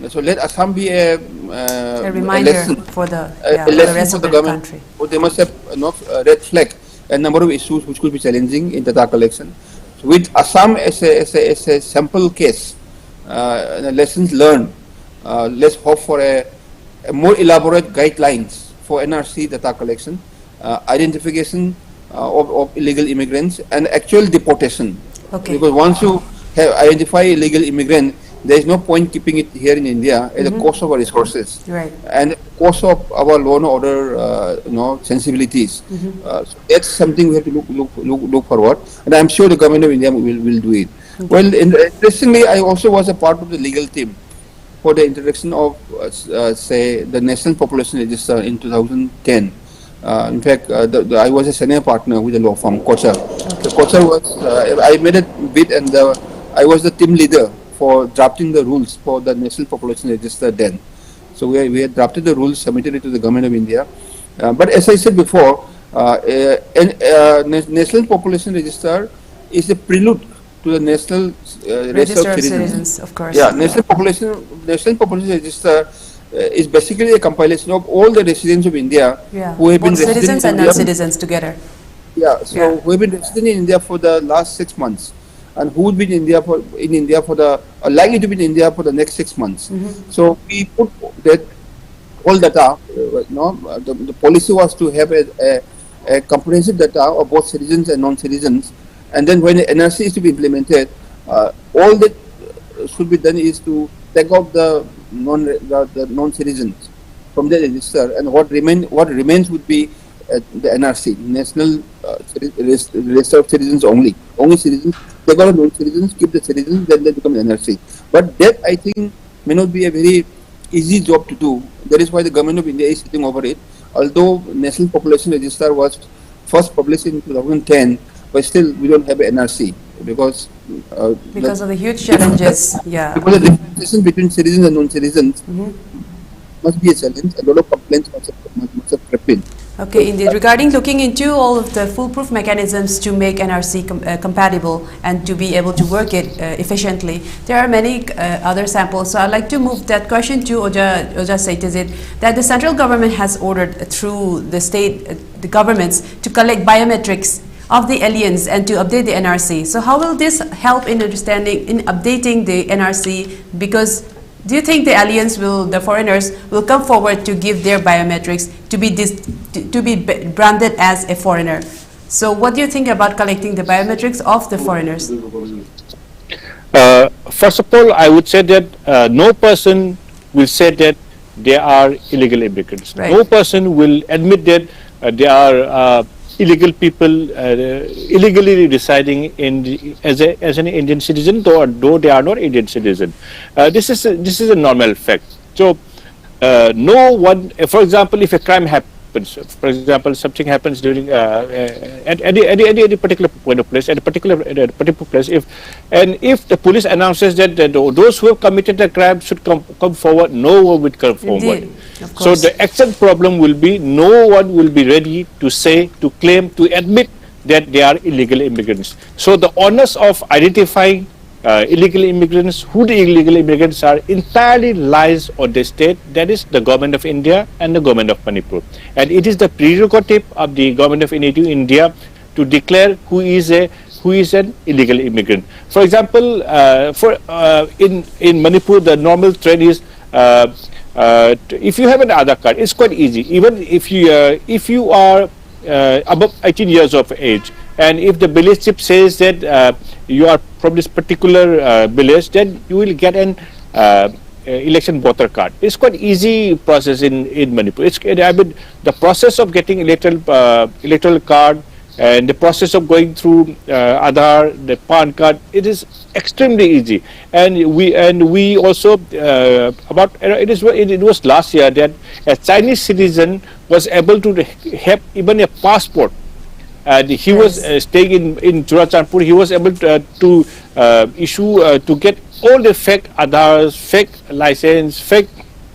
So let Assam be a reminder lesson for the rest of the government. Country. They must have a red flag a number of issues which could be challenging in data collection. So with Assam as a sample case, lessons learned, let's hope for a more elaborate guidelines for NRC data collection, identification of illegal immigrants, and actual deportation. Because once you have identify illegal immigrant, there is no point keeping it here in India at the cost of our resources and cost of our law and order, sensibilities. So that's something we have to look forward, and I'm sure the government of India will do it. Well, interestingly, I also was a part of the legal team for the introduction of, say, the National Population Register in 2010. In fact, I was a senior partner with the law firm, Kochar. The Kochar was, I made a bid, and I was the team leader for drafting the rules for the National Population Register then. So we had drafted the rules, submitted it to the government of India. But as I said before, National Population Register is a prelude to the National Register of Citizens. Of course. Yeah, National Population Register is basically a compilation of all the residents of India who have been citizens and non-citizens together. Yeah, so who have been resident in India for the last 6 months, and who would be in India for the likely to be in India for the next 6 months. So we put that all data. The policy was to have a comprehensive data of both citizens and non-citizens, and then when the NRC is to be implemented, all that should be done is to take out the non-citizens from the register, and what remains would be the NRC, National Register of Citizens only citizens they got non-citizens, keep the citizens, then they become NRC. But that, I think, may not be a very easy job to do. That is why the government of India is sitting over it. Although National Population Register was first published in 2010, but still we don't have an NRC because of the huge challenges. Yeah. Because the differentiation between citizens and non-citizens must be a challenge. A lot of complaints must have crept in. Okay, indeed. Regarding looking into all of the foolproof mechanisms to make NRC compatible and to be able to work it efficiently, there are many other samples. So I'd like to move that question to Oja Satyajeet, that the central government has ordered through the state, the governments to collect biometrics of the aliens and to update the NRC. So how will this help in updating the NRC? Because do you think the aliens the foreigners will come forward to give their biometrics to be branded as a foreigner? So what do you think about collecting the biometrics of the foreigners? First of all, I would say that no person will say that they are illegal immigrants. Right. No person will admit that they are illegal people illegally residing as an Indian citizen, though they are not Indian citizen. This is a normal fact. So no one, for example, if a crime happens, for example, something happens during at any particular point of place, at a particular place, if the police announces that those who have committed the crime should come forward, no one would come forward. Indeed. So the actual problem will be no one will be ready to say, to claim, to admit that they are illegal immigrants. So the onus of identifying illegal immigrants, who the illegal immigrants are, entirely lies on the state, that is the government of India and the government of Manipur. And it is the prerogative of the government of India to declare who is an illegal immigrant. For example, in Manipur, the normal trend is if you have an Aadhaar card, it's quite easy. Even if you are above 18 years of age, and if the village chief says that you are from this particular village, then you will get an election voter card. It's quite easy process in Manipur. I mean, the process of getting electoral card and the process of going through Aadhaar, the PAN card, it is extremely easy. And we also it was last year that a Chinese citizen was able to have even a passport. He was staying in Churachandpur. He was able to issue to get all the fake Aadhaars, fake license, fake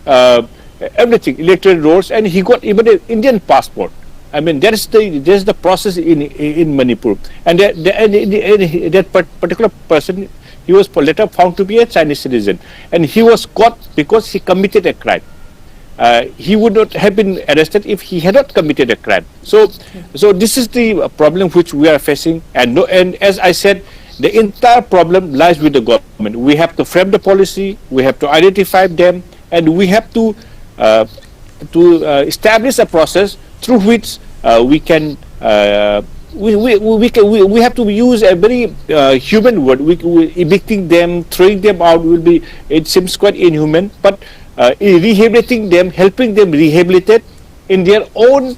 everything, electoral rolls, and he got even an Indian passport. I mean, that's the process in Manipur, and that particular person, he was later found to be a Chinese citizen, and he was caught because he committed a crime. He would not have been arrested if he had not committed a crime. So this is the problem which we are facing, and as I said, the entire problem lies with the government. We have to frame the policy, we have to identify them, and we have to establish a process through which we can we have to use a very human word. Evicting them, throwing them out will be, it seems quite inhuman, but rehabilitating them, helping them rehabilitate in their own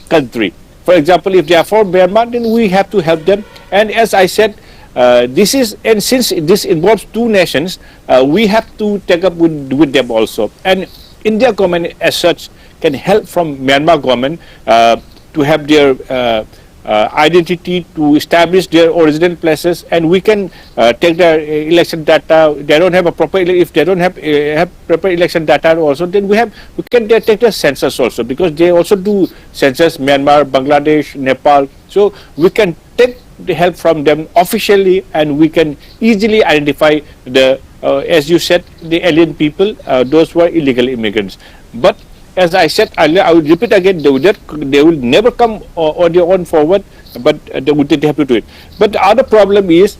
country. For example, if they are from Myanmar, then we have to help them. And as I said, since this involves two nations, we have to take up with them also. And India government as such can help from Myanmar government to have their identity, to establish their original places, and we can take their election data. They don't have a proper, if they don't have proper election data also, then we can take the census also, because they also do census, Myanmar, Bangladesh, Nepal. So we can take the help from them officially, and we can easily identify the as you said, the alien people, those who are illegal immigrants. But as I said earlier, I will repeat again, they will never come on their own forward, but they have to do it. But the other problem is,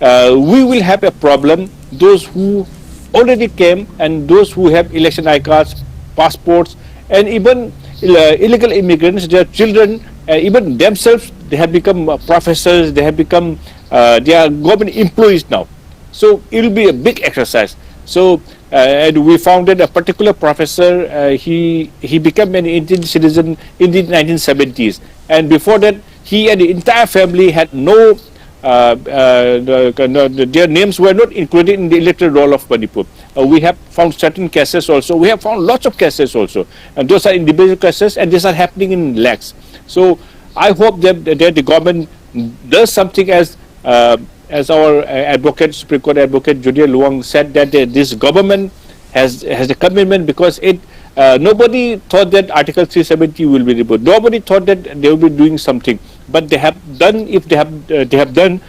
we will have a problem, those who already came and those who have election ID cards, passports, and even illegal immigrants, their children, even themselves, they have become professors, they have become, they are government employees now. So it will be a big exercise. So and we found that a particular professor, he became an Indian citizen in the 1970s, and before that he and the entire family had no their names were not included in the electoral roll of Manipur. We have found certain cases also. We have found lots of cases also, and those are individual cases, and these are happening in lakhs. So I hope that the government does something, as our advocate, Supreme Court advocate Junior Luwang said, that this government has a commitment, because nobody thought that Article 370 will be removed. Nobody thought that they will be doing something, but they have done. If they have done,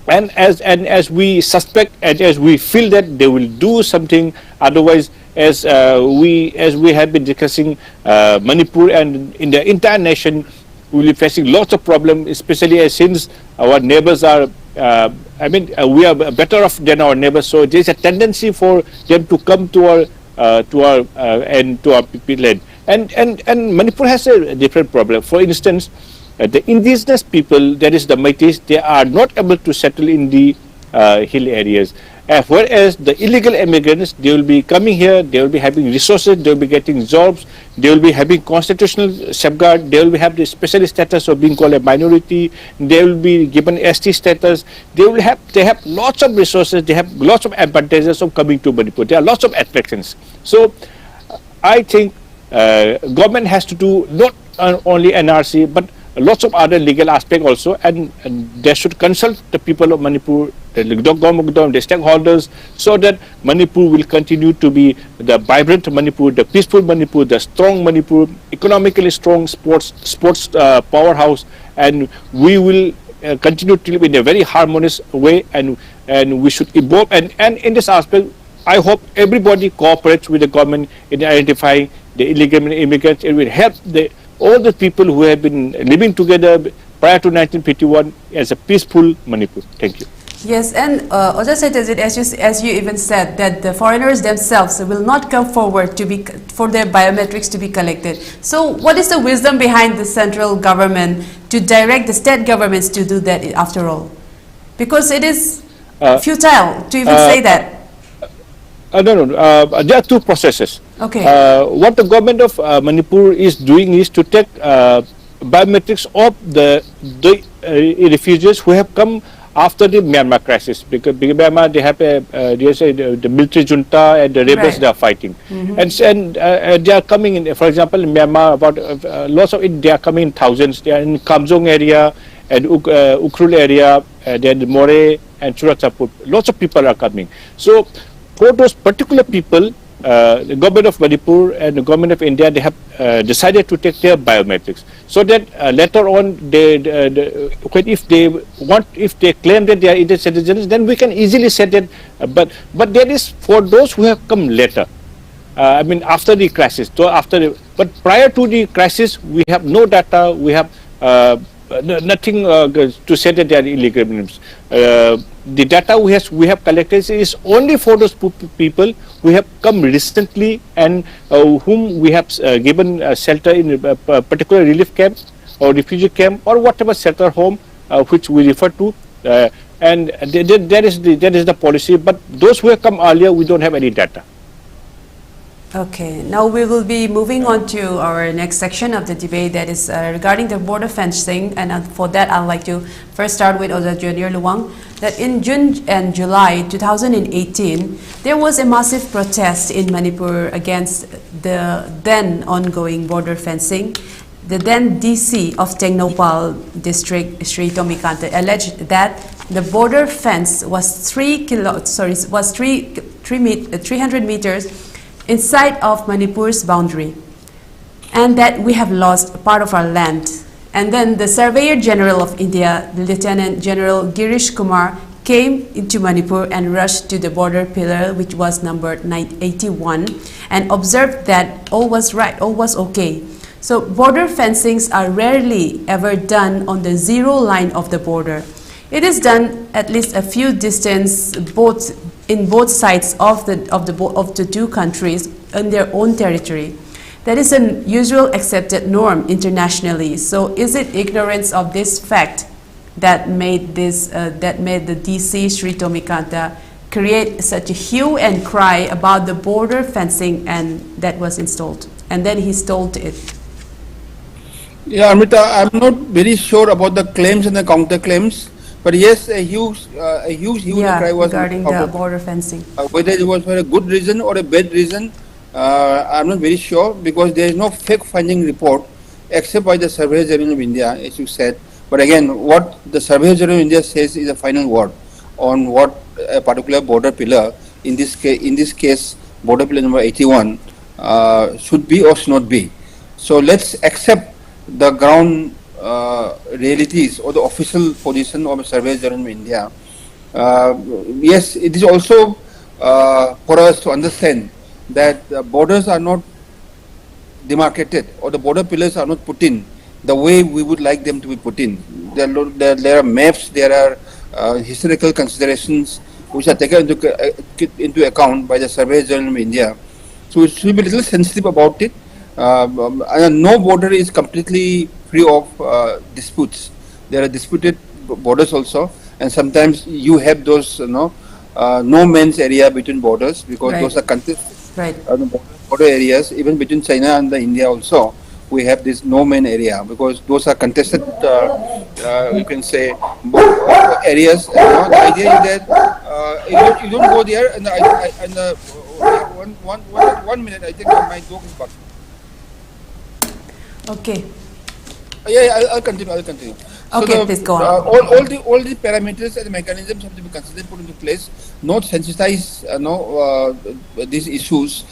and as we suspect and as we feel that they will do something. Otherwise, as we have been discussing, Manipur and in the entire nation will be facing lots of problems, especially since our neighbors are. We are better off than our neighbors, so there is a tendency for them to come to our land. And Manipur has a different problem. For instance, the indigenous people, that is the Meiteis, they are not able to settle in the hill areas. Whereas the illegal immigrants, they will be coming here, they will be having resources, they will be getting jobs, they will be having constitutional safeguard, they will have the special status of being called a minority, they will be given ST status, they have lots of resources, they have lots of advantages of coming to Manipur. There are lots of attractions. So I think government has to do not only NRC, but lots of other legal aspects also, and they should consult the people of Manipur, the government, the stakeholders, so that Manipur will continue to be the vibrant Manipur, the peaceful Manipur, the strong Manipur, economically strong sports powerhouse, and we will continue to live in a very harmonious way, and we should evolve. And in this aspect, I hope everybody cooperates with the government in identifying the illegal immigrants. It will help all the people who have been living together prior to 1951 as a peaceful Manipur. Thank you. Yes, and Satyajeet, as you even said, that the foreigners themselves will not come forward for their biometrics to be collected. So what is the wisdom behind the central government to direct the state governments to do that after all? Because it is futile to even say that. No. There are two processes. Okay. What the government of Manipur is doing is to take biometrics of the refugees who have come after the Myanmar crisis, because Myanmar, they have the military junta and the rebels, right, they are fighting, and they are coming in. For example, in Myanmar, about lots of it, they are coming in thousands. They are in Kamjong area and Ukhrul area, then More and Churachapur. Lots of people are coming. So for those particular people, the government of Manipur and the government of India, they have decided to take their biometrics, so that later on, if they claim that they are Indian citizens, then we can easily say that. But that is for those who have come later. After the crisis. So but prior to the crisis, we have no data. We have nothing to say that they are illegal immigrants. The data we have collected is only for those people who have come recently and whom we have given shelter in a particular relief camp or refugee camp or whatever shelter home which we refer to, and that is the policy. But those who have come earlier, we don't have any data. Okay, now we will be moving on to our next section of the debate, that is regarding the border fencing, and for that I'd like to first start with Junior Luwang, that in June and July 2018, there was a massive protest in Manipur against the then ongoing border fencing. The then DC of Tengnopal district, Sri Tomikanta, alleged that the border fence was 300 meters inside of Manipur's boundary, and that we have lost part of our land. And then the Surveyor General of India, the Lieutenant General Girish Kumar, came into Manipur and rushed to the border pillar, which was numbered 981, and observed that all was right, all was okay. So border fencings are rarely ever done on the zero line of the border. It is done at least a few distance in both sides of the two countries in their own territory. That is an usual accepted norm internationally. So is it ignorance of this fact that made the DC Sri Tomikanta create such a hue and cry about the border fencing and that was installed, and then he stole it? Yeah, Amrita, I'm not very sure about the claims and the counter claims, but yes, a huge hue and cry was regarding out the of border fencing. whether it was for a good reason or a bad reason, I'm not very sure, because there is no fact-finding report except by the Surveyor General of India, as you said. But again, what the Surveyor General of India says is a final word on what a particular border pillar, in this case, border pillar number 81, should be or should not be. So let's accept the ground realities or the official position of the Surveyor General of India. Yes, it is also for us to understand that the borders are not demarcated, or the border pillars are not put in the way we would like them to be put in. There are maps, there are historical considerations which are taken into account by the Surveyor General of India. So we should be a little sensitive about it. No border is completely free of disputes. There are disputed borders also, and sometimes you have those, no man's area between borders, because those are contested border areas. Even between China and India also, we have this no man area, because those are contested, you can say, areas. The idea is that you don't go there, and one minute, I think my dog is barking. Okay. Yeah, I'll continue. Okay, please go on. All the parameters and the mechanisms have to be considered, put into place, not sensitize these issues.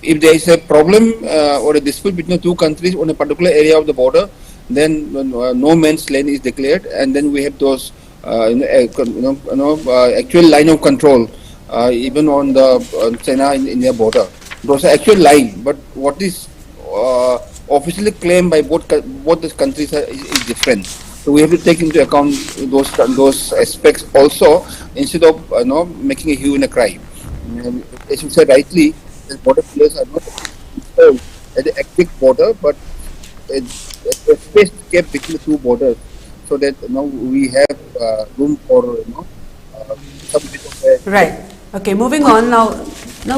If there is a problem or a dispute between the two countries on a particular area of the border, then no man's land is declared, and then we have those actual line of control, even on the China and India border. Those are actual line, but what is officially claimed by both the countries is different. So we have to take into account those aspects also, instead of making a hue and a cry. As you said rightly, the border pillars are not at the exact border, but a space kept between the two borders, so that we have room for some bit of a right. Okay, moving on now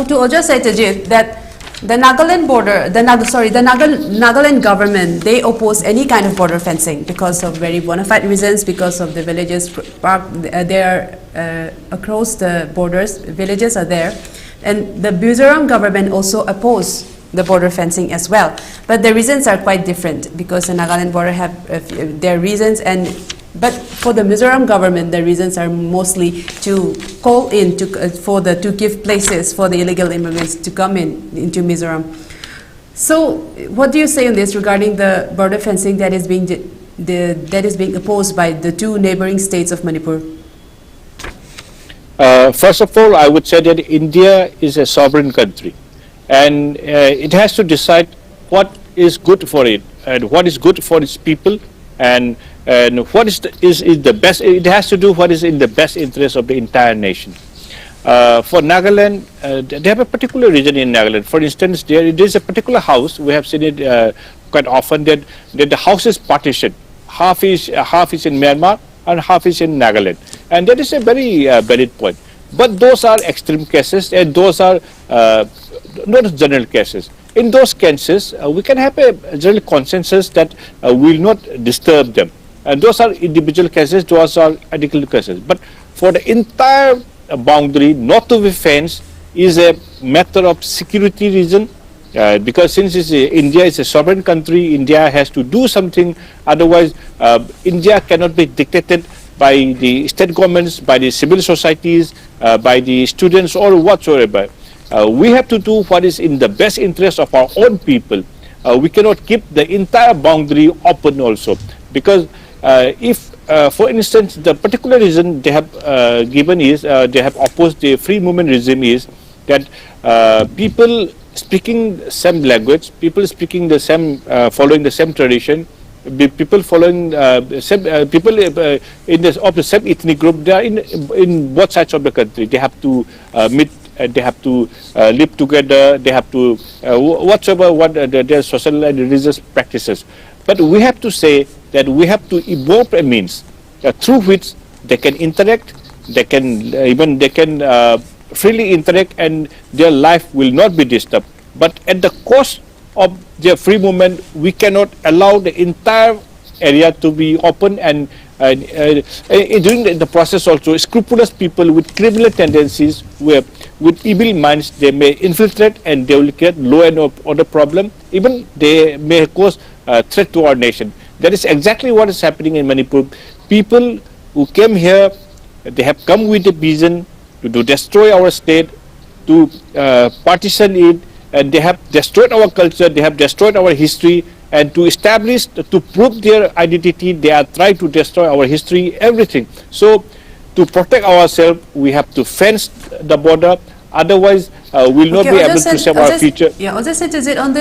to Oja Satyajeet, that the Nagaland border, the Nagaland government, they oppose any kind of border fencing because of very bona fide reasons, because of the villages they are across the borders, villages are there, and the Mizoram government also oppose the border fencing as well. But the reasons are quite different, because the Nagaland border have their reasons, but for the Mizoram government, the reasons are mostly to call in to give places for the illegal immigrants to come into Mizoram. So, what do you say on this regarding the border fencing that is being opposed by the two neighboring states of Manipur? First of all, I would say that India is a sovereign country, and it has to decide what is good for it and what is good for its people, and what is the best. It has to do what is in the best interest of the entire nation. For Nagaland, they have a particular region in Nagaland. For instance, there is a particular house. We have seen it quite often that the house is partitioned. Half is in Myanmar and half is in Nagaland, and that is a very valid point. But those are extreme cases, and those are not general cases. In those cases, we can have a general consensus that will not disturb them. And those are individual cases, those are article cases. But for the entire boundary not to be fenced is a matter of security reason, because since India is a sovereign country, India has to do something. Otherwise, India cannot be dictated by the state governments, by the civil societies, by the students or whatsoever. We have to do what is in the best interest of our own people. We cannot keep the entire boundary open also, because if, for instance, the particular reason they have given is, they have opposed the free movement regime is that people speaking same language, people speaking the same, following the same tradition, people following people in of the same ethnic group, they are in both sides of the country. They have to meet. They have to live together. They have to what their social and religious practices. But we have to say that we have to evolve a means through which they can interact. They can freely interact, and their life will not be disturbed. But at the cost of their free movement, we cannot allow the entire area to be open, and during the process also, scrupulous people with criminal tendencies, with evil minds, they may infiltrate and they will create law and order problem. Even they may cause threat to our nation. That is exactly what is happening in Manipur. People who came here, they have come with a vision to destroy our state, to partition it, and they have destroyed our culture, they have destroyed our history, and to establish, to prove their identity, they are trying to destroy our history, everything. So, to protect ourselves, we have to fence the border. Otherwise, we'll not be able to save our future. Yeah, Satyajeet, on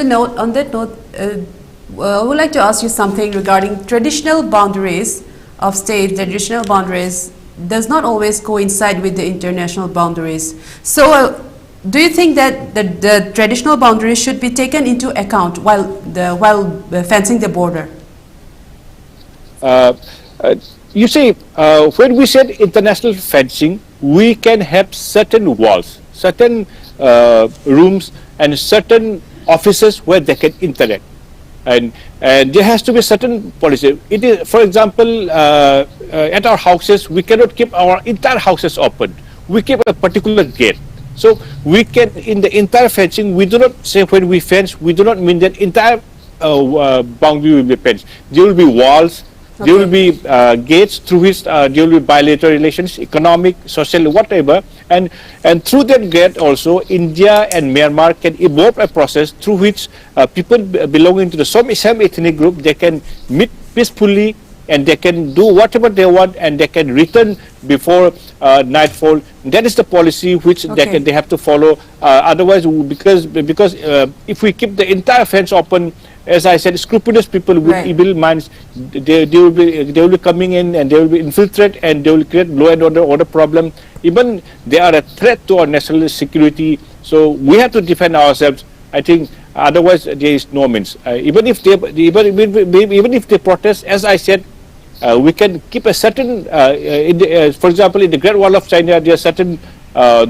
that note, I would like to ask you something regarding traditional boundaries of states. The traditional boundaries does not always coincide with the international boundaries. So, do you think that the traditional boundaries should be taken into account while fencing the border? You see, when we said international fencing, we can have certain walls, certain rooms, and certain offices where they can interact, and there has to be certain policy. It is, for example, at our houses, we cannot keep our entire houses open. We keep a particular gate. So we can, in the entire fencing, we do not say when we fence, we do not mean that entire boundary will be fenced. There will be walls, okay. There will be gates through which there will be bilateral relations, economic, social, whatever. And through that gate also, India and Myanmar can evolve a process through which people belonging to the same ethnic group, they can meet peacefully, and they can do whatever they want, and they can return before nightfall. That is the policy which okay. they have to follow. Otherwise, because if we keep the entire fence open, as I said, scrupulous people with right. evil minds, they will be coming in, and they will be infiltrate, and they will create law and order problem. Even they are a threat to our national security. So we have to defend ourselves. I think otherwise there is no means. Even if they protest, as I said, we can keep a certain, for example, in the Great Wall of China, there are certain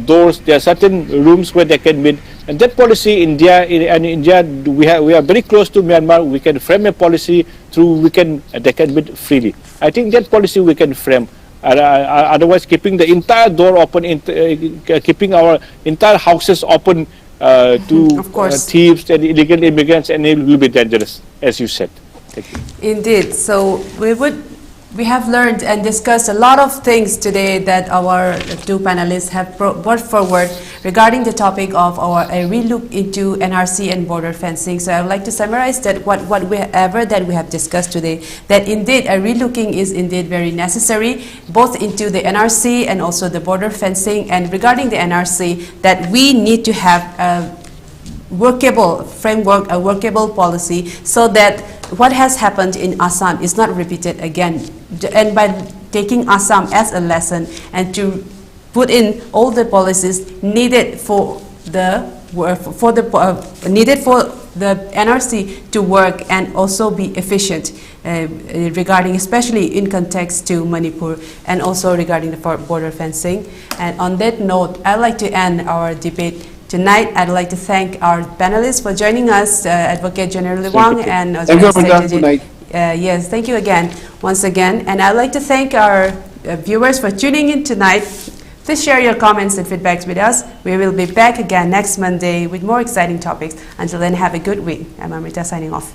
doors, there are certain rooms where they can meet. And that policy, India, we are very close to Myanmar. We can frame a policy through they can meet freely. I think that policy we can frame. Otherwise, keeping the entire door open, keeping our entire houses open to thieves and illegal immigrants, and it will be dangerous, as you said. Thank you. Indeed. So we have learned and discussed a lot of things today that our two panelists have brought forward regarding the topic of a relook into NRC and border fencing. So I would like to summarize that whatever that we have discussed today, that indeed a relooking is indeed very necessary, both into the NRC and also the border fencing. And regarding the NRC, that we need to have a workable framework, a workable policy, so that what has happened in Assam is not repeated again. And by taking Assam as a lesson and to put in all the policies needed for the NRC to work and also be efficient regarding, especially in context to Manipur, and also regarding the border fencing. And on that note, I'd like to end our debate tonight. I'd like to thank our panelists for joining us, Advocate General Luwang and Satyajeet. Yes, thank you again, once again. And I'd like to thank our viewers for tuning in tonight. Please share your comments and feedbacks with us. We will be back again next Monday with more exciting topics. Until then, have a good week. I'm Amrita signing off.